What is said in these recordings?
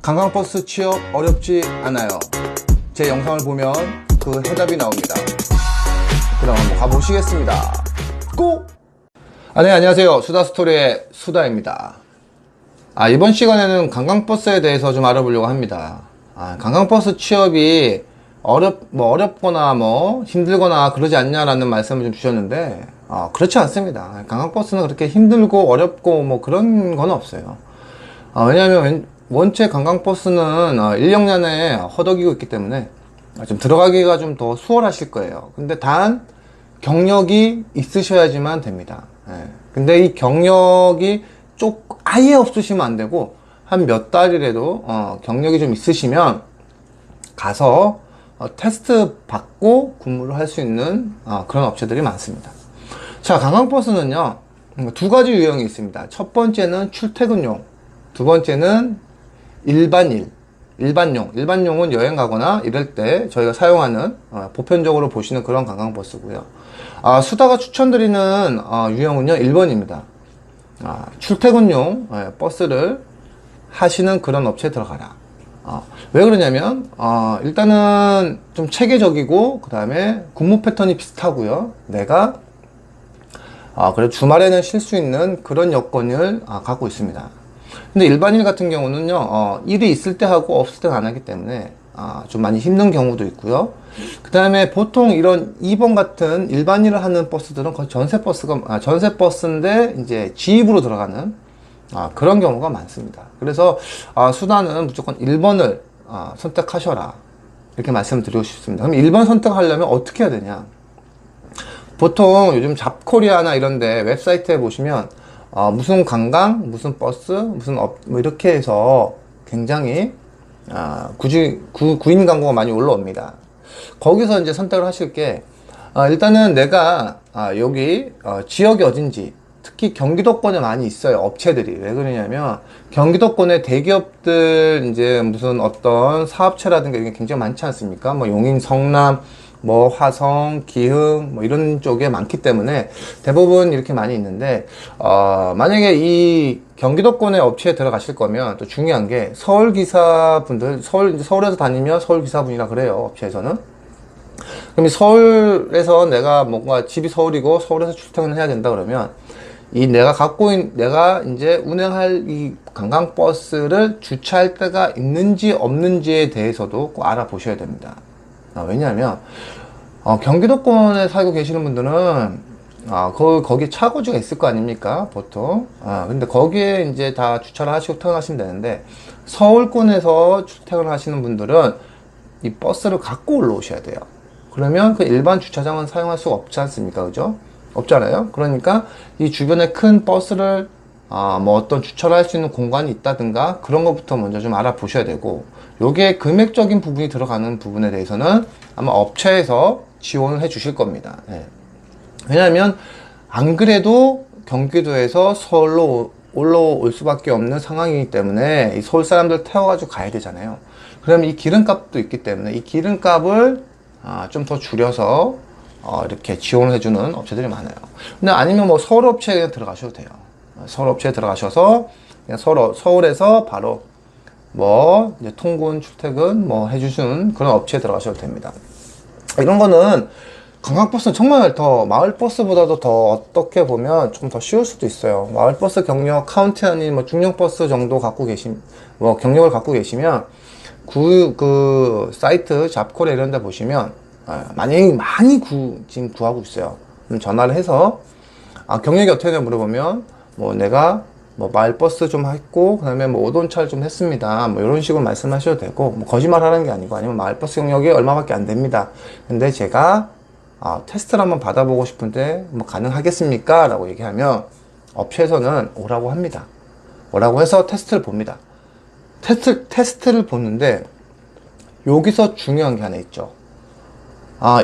관광버스 취업 어렵지 않아요. 제 영상을 보면 그 해답이 나옵니다. 그럼 한번 가보시겠습니다. 고! 네, 안녕하세요. 수다스토리의 수다입니다. 이번 시간에는 관광버스에 대해서 좀 알아보려고 합니다. 관광버스 취업이 어렵거나 힘들거나 그러지 않냐라는 말씀을 좀 주셨는데, 그렇지 않습니다. 관광버스는 그렇게 힘들고 어렵고 그런 건 없어요. 왜냐하면 원체 관광버스는 인력난에 허덕이고 있기 때문에 좀 들어가기가 좀 더 수월하실 거예요. 근데 단 경력이 있으셔야지만 됩니다. 근데 이 경력이 아예 없으시면 안 되고 한 몇 달이라도 경력이 좀 있으시면 가서 테스트 받고 근무를 할 수 있는 그런 업체들이 많습니다. 자, 관광버스는요 두 가지 유형이 있습니다. 첫 번째는 출퇴근용, 두 번째는 일반용은 여행 가거나 이럴 때 저희가 사용하는 보편적으로 보시는 그런 관광버스고요. 수다가 추천드리는 유형은요 1번입니다. 출퇴근용 버스를 하시는 그런 업체에 들어가라. 왜 그러냐면 일단은 좀 체계적이고 그 다음에 근무 패턴이 비슷하고요. 내가 그래 주말에는 쉴 수 있는 그런 여건을 갖고 있습니다. 근데 일반인 같은 경우는요 일이 있을 때 하고 없을 때는 안 하기 때문에 좀 많이 힘든 경우도 있고요. 그 다음에 보통 이런 2번 같은 일반인을 하는 버스들은 거의 전세버스인데 이제 지입으로 들어가는 그런 경우가 많습니다. 그래서 수다는 무조건 1번을 선택하셔라 이렇게 말씀을 드리고 싶습니다. 그럼 1번 선택하려면 어떻게 해야 되냐? 보통 요즘 잡코리아나 이런데 웹사이트에 보시면 무슨 관광, 무슨 버스, 무슨 이렇게 해서 굉장히 구인 광고가 많이 올라옵니다. 거기서 이제 선택을 하실 게 일단은 내가 여기 지역이 어딘지, 특히 경기도권에 많이 있어요. 업체들이. 왜 그러냐면 경기도권에 대기업들 이제 무슨 어떤 사업체라든가 이게 굉장히 많지 않습니까? 용인, 성남, 화성, 기흥, 이런 쪽에 많기 때문에 대부분 이렇게 많이 있는데, 만약에 이 경기도권의 업체에 들어가실 거면 또 중요한 게 서울 기사분들, 서울에서 다니면 서울 기사분이라 그래요, 업체에서는. 그럼 서울에서 내가 뭔가 집이 서울이고 서울에서 출퇴근을 해야 된다 그러면 내가 이제 운행할 이 관광버스를 주차할 데가 있는지 없는지에 대해서도 꼭 알아보셔야 됩니다. 왜냐하면 경기도권에 살고 계시는 분들은 거기 차고지가 있을 거 아닙니까 보통. 근데 거기에 이제 다 주차를 하시고 퇴근하시면 되는데, 서울권에서 출퇴근을 하시는 분들은 이 버스를 갖고 올라오셔야 돼요. 그러면 그 일반 주차장은 사용할 수가 없지 않습니까? 그죠? 없잖아요. 그러니까 이 주변에 큰 버스를 어떤 주차를 할 수 있는 공간이 있다든가 그런 것부터 먼저 좀 알아보셔야 되고, 요게 금액적인 부분이 들어가는 부분에 대해서는 아마 업체에서 지원을 해 주실 겁니다. 왜냐하면 안 그래도 경기도에서 서울로 올라올 수밖에 없는 상황이기 때문에 이 서울 사람들 태워가지고 가야 되잖아요. 그러면 이 기름값도 있기 때문에 이 기름값을 좀 더 줄여서 이렇게 지원을 해주는 업체들이 많아요. 근데 아니면 서울 업체에 들어가셔도 돼요. 서울 업체에 들어가셔서 그냥 서울에서 바로 이제 통근 출퇴근 해주시는 그런 업체에 들어가셔도 됩니다. 이런 거는 관광버스는 정말 더 마을버스보다도 더 어떻게 보면 좀 더 쉬울 수도 있어요. 마을버스 경력 카운티 아닌 중형버스 정도 경력을 갖고 계시면 그 사이트 잡코리아 이런 데 보시면 만약에 지금 구하고 있어요. 그럼 전화를 해서 경력이 어떻게 되냐 물어보면 내가 마을버스 좀 했고 그 다음에 5돈차를 좀 했습니다 이런 식으로 말씀하셔도 되고, 거짓말 하는 게 아니고, 아니면 마을버스 경력이 얼마밖에 안 됩니다 근데 제가 테스트를 한번 받아보고 싶은데 가능하겠습니까? 라고 얘기하면 업체에서는 오라고 합니다. 오라고 해서 테스트를 봅니다. 테스트를 보는데 여기서 중요한 게 하나 있죠.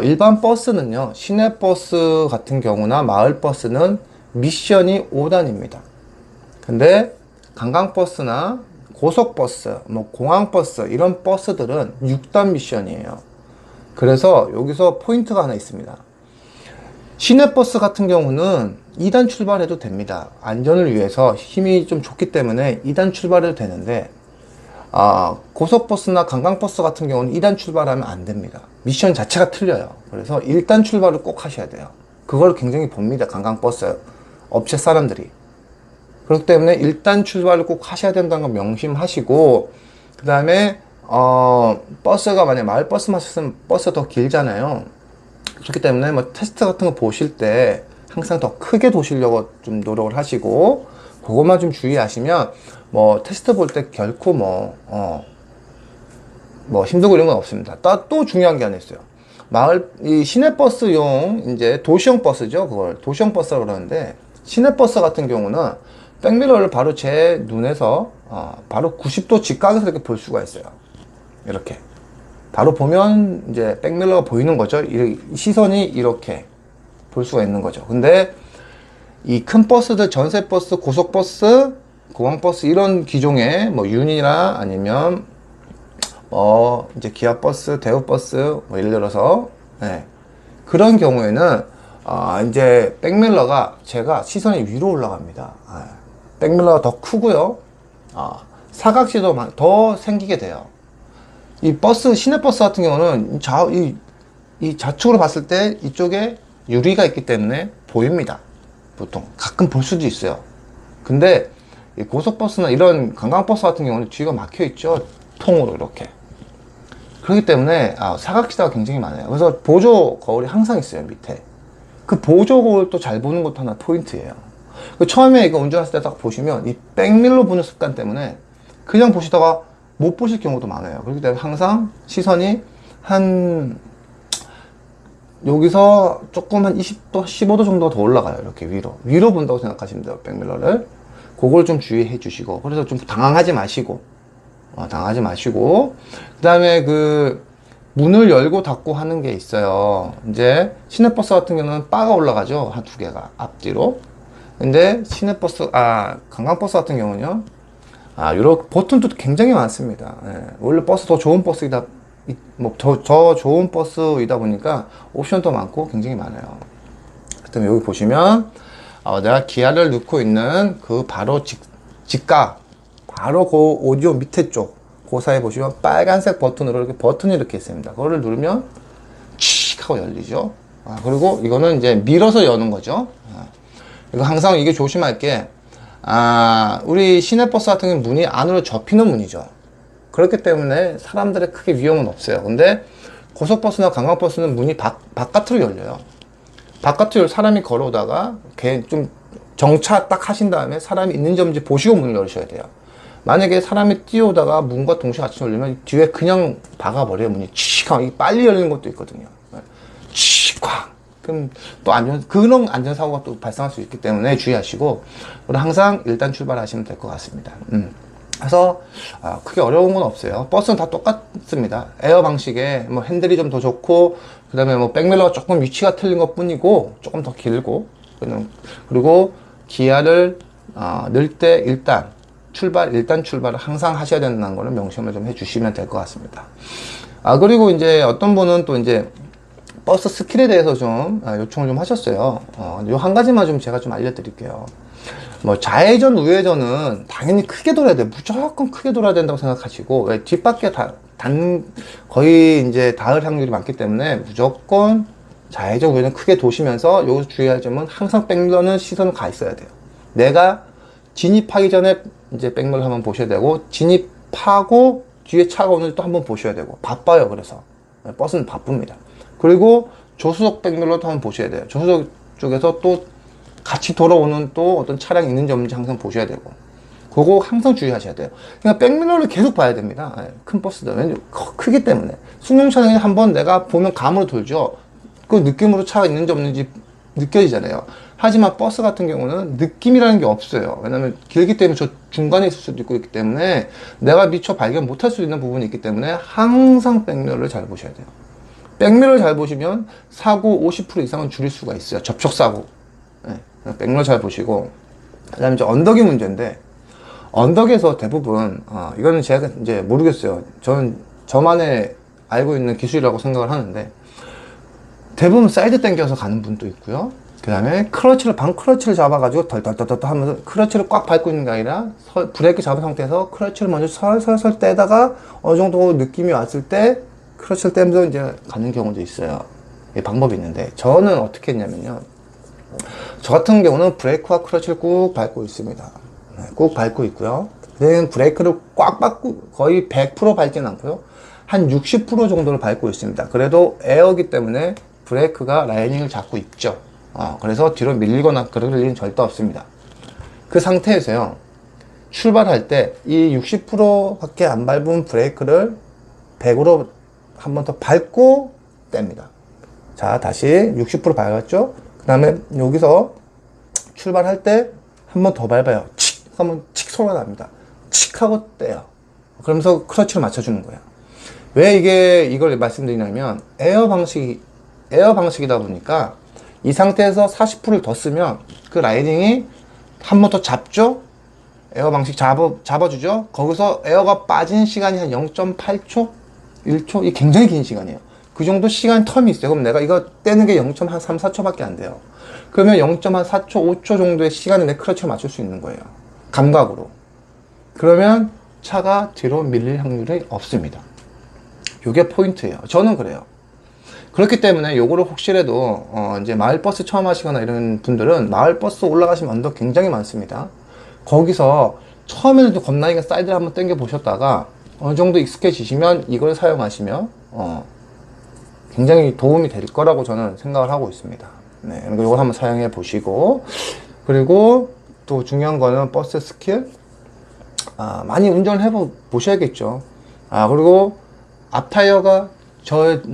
일반 버스는요, 시내버스 같은 경우나 마을버스는 미션이 5단입니다. 근데 관광버스나 고속버스, 공항버스 이런 버스들은 6단 미션이에요. 그래서 여기서 포인트가 하나 있습니다. 시내버스 같은 경우는 2단 출발해도 됩니다. 안전을 위해서 힘이 좀 좋기 때문에 2단 출발해도 되는데 고속버스나 관광버스 같은 경우는 2단 출발하면 안 됩니다. 미션 자체가 틀려요. 그래서 1단 출발을 꼭 하셔야 돼요. 그걸 굉장히 봅니다. 관광버스 업체 사람들이. 그렇기 때문에 1단 출발을 꼭 하셔야 된다는 걸 명심하시고, 그 다음에 버스가 만약 마을버스만 쓰면 버스가 더 길잖아요. 그렇기 때문에 뭐 테스트 같은 거 보실 때 항상 더 크게 도시려고 좀 노력을 하시고, 그것만 좀 주의하시면 뭐 테스트 볼 때 결코 뭐 힘들고 이런 건 없습니다. 또 중요한 게 하나 있어요. 이 시내버스용 이제 도시형 버스죠. 그걸 도시형 버스라고 그러는데, 시내버스 같은 경우는 백미러를 바로 제 눈에서 바로 90도 직각에서 이렇게 볼 수가 있어요. 이렇게 바로 보면 이제 백미러가 보이는 거죠. 시선이 이렇게 볼 수가 있는 거죠. 근데 이 큰 버스들, 전세버스, 고속버스, 공항버스 이런 기종의 뭐 유니나 아니면 이제 기아버스, 대우버스 뭐 예를 들어서 그런 경우에는 이제 백밀러가 제가 시선이 위로 올라갑니다. 백밀러가 더 크고요. 사각지도 더 생기게 돼요. 이 버스, 시내버스 같은 경우는 이 좌측으로 봤을 때 이쪽에 유리가 있기 때문에 보입니다. 보통 가끔 볼 수도 있어요. 근데 이 고속버스나 이런 관광버스 같은 경우는 뒤가 막혀 있죠. 통으로 이렇게. 그렇기 때문에 사각지대가 굉장히 많아요. 그래서 보조 거울이 항상 있어요. 밑에. 그 보조 거울 또 잘 보는 것도 하나 포인트예요. 처음에 이거 운전했을 때 딱 보시면 이 백밀러 보는 습관 때문에 그냥 보시다가 못 보실 경우도 많아요. 그렇기 때문에 항상 시선이 여기서 조금 한 20도, 15도 정도가 더 올라가요. 이렇게 위로 본다고 생각하시면 돼요. 백밀러를. 그걸 좀 주의해 주시고. 그래서 좀 당황하지 마시고. 그 다음에 문을 열고 닫고 하는 게 있어요. 이제 시내버스 같은 경우는 바가 올라가죠. 한 2개가 앞뒤로. 근데 관광버스 같은 경우는요. 이렇게 버튼도 굉장히 많습니다. 원래 버스 더 좋은 버스이다. 더 좋은 버스이다 보니까 옵션도 많고 굉장히 많아요. 그다음에 여기 보시면 내가 기아를 넣고 있는 바로 직각 바로 그 오디오 밑에 쪽 그 사이에 보시면 빨간색 버튼으로 버튼이 이렇게 있습니다. 그거를 누르면 칙 하고 열리죠. 그리고 이거는 이제 밀어서 여는 거죠. 이거 항상 이게 조심할 게 우리 시내버스 같은 경우는 문이 안으로 접히는 문이죠. 그렇기 때문에 사람들의 크게 위험은 없어요. 근데 고속버스나 관광버스는 문이 바깥으로 열려요. 바깥으로 사람이 걸어오다가 좀 정차 딱 하신 다음에 사람이 있는지 없는지 보시고 문을 열으셔야 돼요. 만약에 사람이 뛰어오다가 문과 동시에 같이 열리면 뒤에 그냥 박아버려요. 문이 치광. 빨리 열리는 것도 있거든요. 치광. 그럼 또 그런 안전사고가 또 발생할 수 있기 때문에 주의하시고, 항상 일단 출발하시면 될 것 같습니다. 그래서 크게 어려운 건 없어요. 버스는 다 똑같습니다. 에어 방식에 뭐 핸들이 좀 더 좋고, 그 다음에 뭐 백밀러가 조금 위치가 틀린 것 뿐이고, 조금 더 길고, 그리고 기아를 넣을 때 일단 출발을 항상 하셔야 된다는 거를 명심을 좀 해주시면 될 것 같습니다. 그리고 이제 어떤 분은 또 이제 버스 스킬에 대해서 좀 요청을 좀 하셨어요. 요 한 가지만 좀 제가 좀 알려드릴게요. 뭐 좌회전, 우회전은 당연히 크게 돌아야 돼요. 무조건 크게 돌아야 된다고 생각하시고, 왜 뒷바퀴에 거의 이제 닿을 확률이 많기 때문에 무조건 좌회전, 우회전 크게 도시면서 여기서 주의할 점은 항상 백밀러는 시선은 가 있어야 돼요. 내가 진입하기 전에 이제 백밀러 한번 보셔야 되고, 진입하고 뒤에 차가 오는지 또 한번 보셔야 되고, 바빠요. 그래서 버스는 바쁩니다. 그리고 조수석 백밀러도 한번 보셔야 돼요. 조수석 쪽에서 또 같이 돌아오는 또 어떤 차량이 있는지 없는지 항상 보셔야 되고, 그거 항상 주의하셔야 돼요. 그러니까 백밀러를 계속 봐야 됩니다. 큰 버스들. 왜냐면 크기 때문에. 승용 차량이 한번 내가 보면 감으로 돌죠. 그 느낌으로 차가 있는지 없는지 느껴지잖아요. 하지만 버스 같은 경우는 느낌이라는 게 없어요. 왜냐면 길기 때문에 저 중간에 있을 수도 있기 때문에 내가 미처 발견 못할 수 있는 부분이 있기 때문에 항상 백밀러를 잘 보셔야 돼요. 백밀러를 잘 보시면 사고 50% 이상은 줄일 수가 있어요. 접촉사고. 백밀러 잘 보시고, 그 다음에 이제 언덕이 문제인데, 언덕에서 대부분, 이거는 제가 이제 모르겠어요. 저만의 알고 있는 기술이라고 생각을 하는데, 대부분 사이드 당겨서 가는 분도 있고요. 그 다음에 클러치를, 방 클러치를 잡아가지고 덜덜덜덜 하면서 클러치를 꽉 밟고 있는 게 아니라 브레이크 잡은 상태에서 클러치를 먼저 설설설 떼다가 어느 정도 느낌이 왔을 때 클러치를 떼면서 이제 가는 경우도 있어요. 이 방법이 있는데, 저는 어떻게 했냐면요. 저 같은 경우는 브레이크와 클러치를 꾹 밟고 있습니다. 네, 꾹 밟고 있고요. 브레이크를 꽉 밟고 거의 100% 밟지는 않고요. 한 60% 정도를 밟고 있습니다. 그래도 에어기 때문에 브레이크가 라이닝을 잡고 있죠. 그래서 뒤로 밀리거나 그럴 일은 절대 없습니다. 그 상태에서요, 출발할 때 이 60%밖에 안 밟은 브레이크를 100으로 한 번 더 밟고 뗍니다. 자, 다시 60% 밟았죠? 그 다음에 여기서 출발할 때 한 번 더 밟아요. 칙! 하면 칙 소리가 납니다. 칙! 하고 떼요. 그러면서 클러치를 맞춰주는 거예요. 왜 이걸 말씀드리냐면, 에어 방식이다 보니까 이 상태에서 40%를 더 쓰면 그 라이딩이 한 번 더 잡죠? 에어 방식 잡아주죠? 거기서 에어가 빠진 시간이 한 0.8초? 1초? 이게 굉장히 긴 시간이에요. 그 정도 시간 텀이 있어요. 그럼 내가 이거 떼는 게 0.3, 4초밖에 안 돼요. 그러면 0.4초, 5초 정도의 시간에 내 클러치를 맞출 수 있는 거예요. 감각으로. 그러면 차가 뒤로 밀릴 확률이 없습니다. 이게 포인트예요. 저는 그래요. 그렇기 때문에 요거를 혹시라도 이제 마을버스 처음 하시거나 이런 분들은 마을버스 올라가시면 언덕 굉장히 많습니다. 거기서 처음에는 좀 겁나니까 사이드를 한번 당겨 보셨다가 어느 정도 익숙해지시면 이걸 사용하시면 굉장히 도움이 될 거라고 저는 생각을 하고 있습니다. 네, 이걸 한번 사용해 보시고, 그리고 또 중요한 거는 버스 스킬, 많이 운전을 해 보셔야겠죠. 그리고 앞 타이어가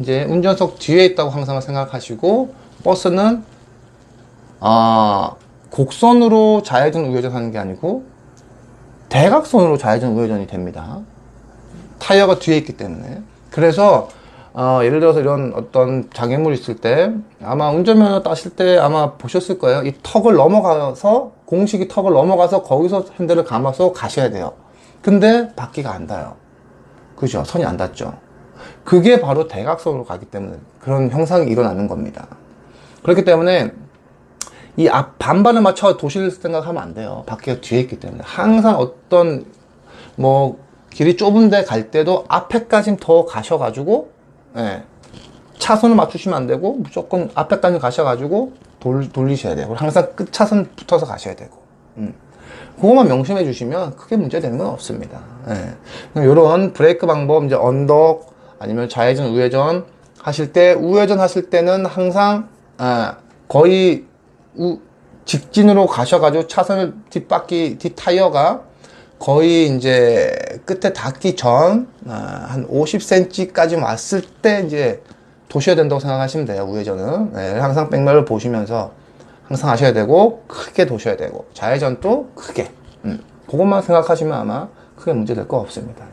이제 운전석 뒤에 있다고 항상 생각하시고, 버스는 곡선으로 좌회전 우회전 하는 게 아니고 대각선으로 좌회전 우회전이 됩니다. 타이어가 뒤에 있기 때문에. 그래서 예를 들어서 이런 어떤 장애물이 있을 때, 아마 운전면허 따실 때 아마 보셨을 거예요. 이 턱을 넘어가서, 공식이 턱을 넘어가서 거기서 핸들을 감아서 가셔야 돼요. 근데 바퀴가 안 닿아요. 그죠? 선이 안 닿죠. 그게 바로 대각선으로 가기 때문에 그런 현상이 일어나는 겁니다. 그렇기 때문에 이 앞 반반을 맞춰 도실 생각하면 안 돼요. 바퀴가 뒤에 있기 때문에. 항상 어떤 길이 좁은데 갈 때도 앞에까지 더 가셔가지고, 차선을 맞추시면 안 되고 무조건 앞에까지 가셔가지고 돌리셔야 돼요. 항상 끝 차선 붙어서 가셔야 되고. 그것만 명심해 주시면 크게 문제되는 건 없습니다. 이런 브레이크 방법, 이제 언덕 아니면 좌회전 우회전 하실 때, 우회전 하실 때는 항상 거의 직진으로 가셔가지고 차선을 뒷타이어가 거의 이제 끝에 닿기 전, 한 50cm까지 왔을 때 이제 도셔야 된다고 생각하시면 돼요, 우회전은. 항상 백마를 보시면서 항상 하셔야 되고, 크게 도셔야 되고, 좌회전도 크게. 그것만 생각하시면 아마 크게 문제될 거 없습니다.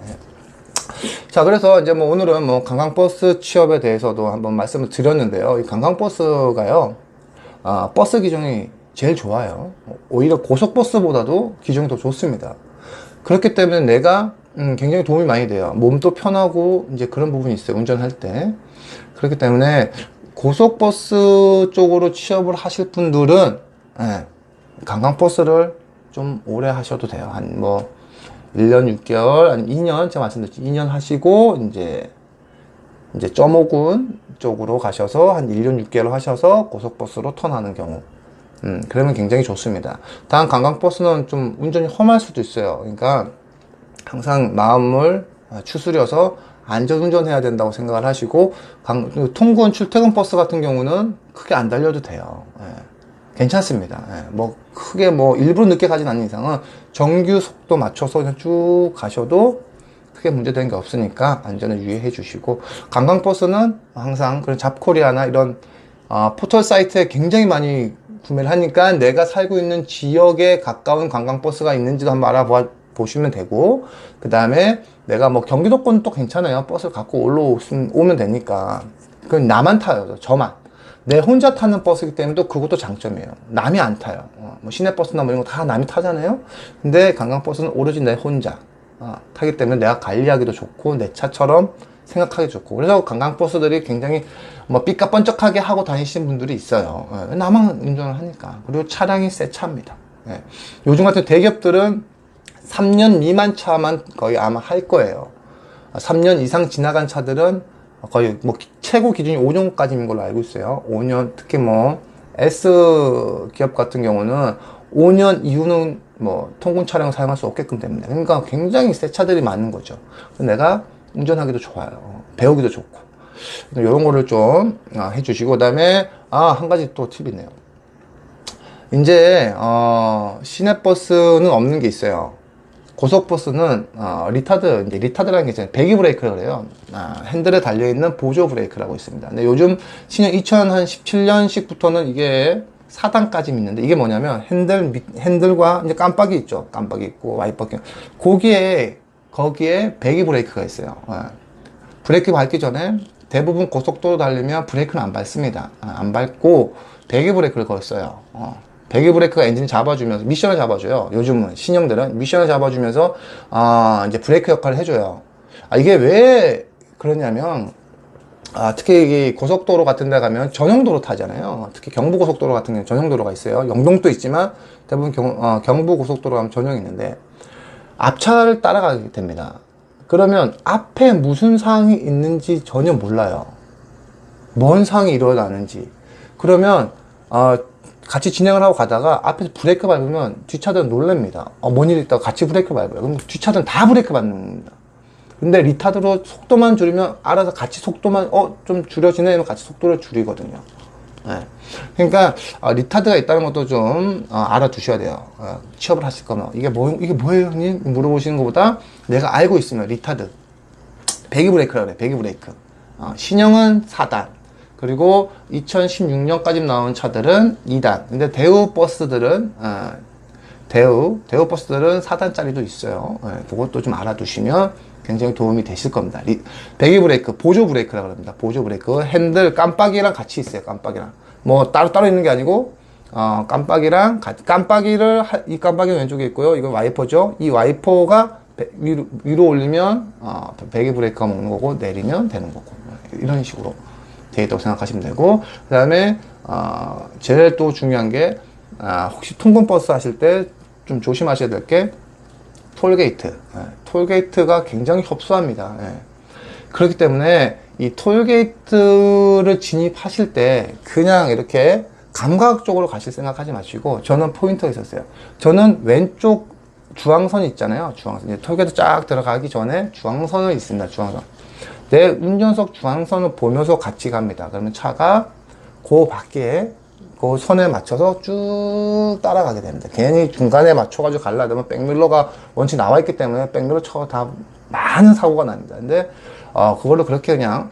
자, 그래서 이제 오늘은 관광버스 취업에 대해서도 한번 말씀을 드렸는데요. 이 관광버스가요, 버스 기종이 제일 좋아요. 오히려 고속버스보다도 기종이 더 좋습니다. 그렇기 때문에 내가 굉장히 도움이 많이 돼요. 몸도 편하고 이제 그런 부분이 있어요, 운전할 때. 그렇기 때문에 고속버스 쪽으로 취업을 하실 분들은 관광버스를 좀 오래 하셔도 돼요. 한 1년 6개월, 아니 2년, 제가 말씀드렸죠. 2년 하시고 이제 점호군 쪽으로 가셔서 한 1년 6개월 하셔서 고속버스로 턴하는 경우, 그러면 굉장히 좋습니다. 단 관광버스는 좀 운전이 험할 수도 있어요. 그러니까 항상 마음을 추스려서 안전운전 해야 된다고 생각을 하시고, 통근 출퇴근 버스 같은 경우는 크게 안 달려도 돼요. 괜찮습니다. 크게 일부러 늦게 가진 않는 이상은 정규 속도 맞춰서 그냥 쭉 가셔도 크게 문제되는 게 없으니까 안전을 유의해 주시고, 관광버스는 항상 그런 잡코리아나 이런 포털 사이트에 굉장히 많이 구매를 하니까 내가 살고 있는 지역에 가까운 관광버스가 있는지도 한번 알아보시면 되고, 그 다음에 내가 경기도권 또 괜찮아요. 버스를 갖고 올라오면 되니까. 그건 나만 타요. 저만. 내 혼자 타는 버스이기 때문에 또 그것도 장점이에요. 남이 안 타요. 시내버스나 이런 거 다 남이 타잖아요. 근데 관광버스는 오로지 내 혼자 타기 때문에 내가 관리하기도 좋고, 내 차처럼 생각하기 좋고. 그래서 관광버스들이 굉장히 뭐 삐까뻔쩍하게 하고 다니시는 분들이 있어요. 예, 나만 운전을 하니까. 그리고 차량이 새 차입니다. 예. 요즘 같은 대기업들은 3년 미만 차만 거의 아마 할 거예요. 3년 이상 지나간 차들은 거의 뭐 최고 기준이 5년까지인 걸로 알고 있어요. 5년, 특히 뭐 S 기업 같은 경우는 5년 이후는 뭐 통근 차량을 사용할 수 없게끔 됩니다. 그러니까 굉장히 새 차들이 많은 거죠. 내가 운전하기도 좋아요. 배우기도 좋고. 이런 거를 좀 해주시고, 그 다음에 한 가지 또 팁이네요. 이제 시내버스는 없는 게 있어요. 고속버스는 이제 리타드라는 게 있잖아요. 배기 브레이크라고 그래요. 핸들에 달려있는 보조 브레이크라고 있습니다. 근데 요즘 신형 2017년식부터는 이게 4단까지 있는데, 이게 뭐냐면 핸들과 이제 깜빡이 있죠. 깜빡이 있고 와이퍼 거기에 배기 브레이크가 있어요. 브레이크 밟기 전에 대부분 고속도로 달리면 브레이크는 안 밟습니다. 안 밟고 배기 브레이크를 걸었어요. 배기 브레이크가 엔진을 잡아주면서 미션을 잡아줘요. 요즘은 신형들은 미션을 잡아주면서 이제 브레이크 역할을 해줘요. 이게 왜 그러냐면 특히 이 고속도로 같은 데 가면 전용도로 타잖아요. 특히 경부고속도로 같은 경우는 전용도로가 있어요. 영동도 있지만 대부분 경부고속도로 가면 전용이 있는데 앞차를 따라가게 됩니다. 그러면 앞에 무슨 사항이 있는지 전혀 몰라요. 뭔 사항이 일어나는지. 그러면 같이 진행을 하고 가다가 앞에서 브레이크 밟으면 뒷차들은 놀랍니다. 뭔 일이 있다고 같이 브레이크 밟아요. 그럼 뒷차들은 다 브레이크 밟는다. 근데 리타드로 속도만 줄이면 알아서 같이 속도만 좀 줄여지네 하면 같이 속도를 줄이거든요. 네. 그러니까 리타드가 있다는 것도 좀 알아두셔야 돼요. 취업을 하실 거면 이게 뭐예요 형님? 물어보시는 것보다 내가 알고 있으면 리타드 배기 브레이크라고 그래. 배기 브레이크. 신형은 4단, 그리고 2016년까지 나온 차들은 2단. 근데 대우 버스들은 대우 버스들은 4단짜리도 있어요. 그것도 좀 알아두시면 굉장히 도움이 되실 겁니다. 배기 브레이크, 보조 브레이크라고 합니다. 보조 브레이크. 핸들 깜빡이랑 같이 있어요. 깜빡이랑. 뭐 따로 있는 게 아니고 깜빡이랑 이 깜빡이는 왼쪽에 있고요. 이건 와이퍼죠. 이 와이퍼가 위로 올리면 배기 브레이크가 먹는 거고, 내리면 되는 거고. 이런 식으로 되어 있다고 생각하시면 되고, 그 다음에 제일 또 중요한 게 혹시 통근버스 하실 때 좀 조심하셔야 될 게 톨게이트. 톨게이트가 굉장히 협소합니다. 그렇기 때문에 이 톨게이트를 진입하실 때 그냥 이렇게 감각적으로 가실 생각하지 마시고, 저는 포인트가 있었어요. 저는 왼쪽 주황선 있잖아요. 주황선. 이제 톨게이트 쫙 들어가기 전에 주황선이 있습니다. 주황선. 내 운전석 주황선을 보면서 같이 갑니다. 그러면 차가 그 밖에 그 선에 맞춰서 쭉 따라가게 됩니다. 괜히 중간에 맞춰가지고 가려면 백밀러가 원체 나와 있기 때문에 백밀러 쳐가 다 많은 사고가 납니다. 근데 그걸로 그렇게 그냥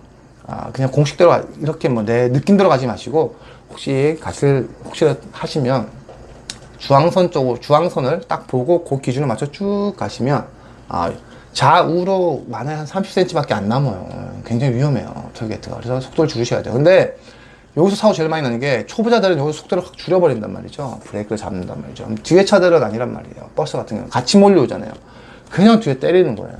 공식대로 이렇게 뭐 내 느낌대로 가지 마시고, 혹시라도 하시면 주황선을 딱 보고 그 기준에 맞춰 쭉 가시면 좌우로 만약에 한 30cm 밖에 안 남아요. 굉장히 위험해요, 톨게이트가. 그래서 속도를 줄이셔야 돼요. 근데 여기서 사고 제일 많이 나는 게, 초보자들은 여기서 속도를 확 줄여버린단 말이죠. 브레이크를 잡는단 말이죠. 뒤에 차들은 아니란 말이에요. 버스 같은 경우는 같이 몰려오잖아요. 그냥 뒤에 때리는 거예요.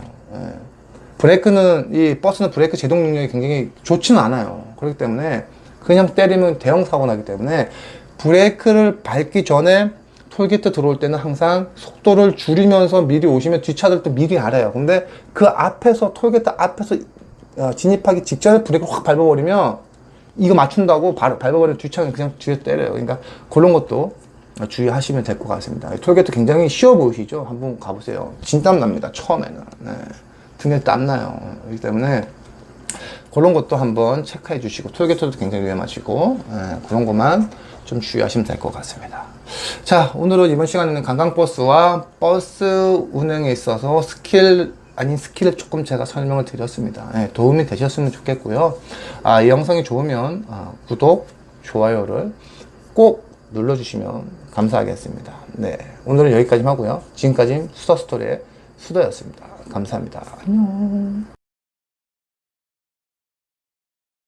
이 버스는 브레이크 제동 능력이 굉장히 좋지는 않아요. 그렇기 때문에 그냥 때리면 대형 사고 나기 때문에 브레이크를 밟기 전에 톨게이트 들어올 때는 항상 속도를 줄이면서 미리 오시면 뒷차들도 미리 알아요. 근데 그 앞에서, 톨게이트 앞에서 진입하기 직전에 브레이크를 확 밟아버리면, 이거 맞춘다고 밟아버리면 뒷차는 그냥 뒤에서 때려요. 그러니까 그런 것도 주의하시면 될 것 같습니다. 톨게이트 굉장히 쉬워 보이시죠? 한번 가보세요. 진땀 납니다. 처음에는. 등에 땀 나요. 그렇기 때문에 그런 것도 한번 체크해 주시고, 톨게이트도 굉장히 위험하시고, 그런 것만 좀 주의하시면 될 것 같습니다. 자, 오늘은 이번 시간에는 관광버스와 버스 운행에 있어서 스킬을 조금 제가 설명을 드렸습니다. 도움이 되셨으면 좋겠고요. 이 영상이 좋으면 구독, 좋아요를 꼭 눌러주시면 감사하겠습니다. 네, 오늘은 여기까지 하고요. 지금까지 수더스토리의 수더였습니다. 감사합니다. 안녕.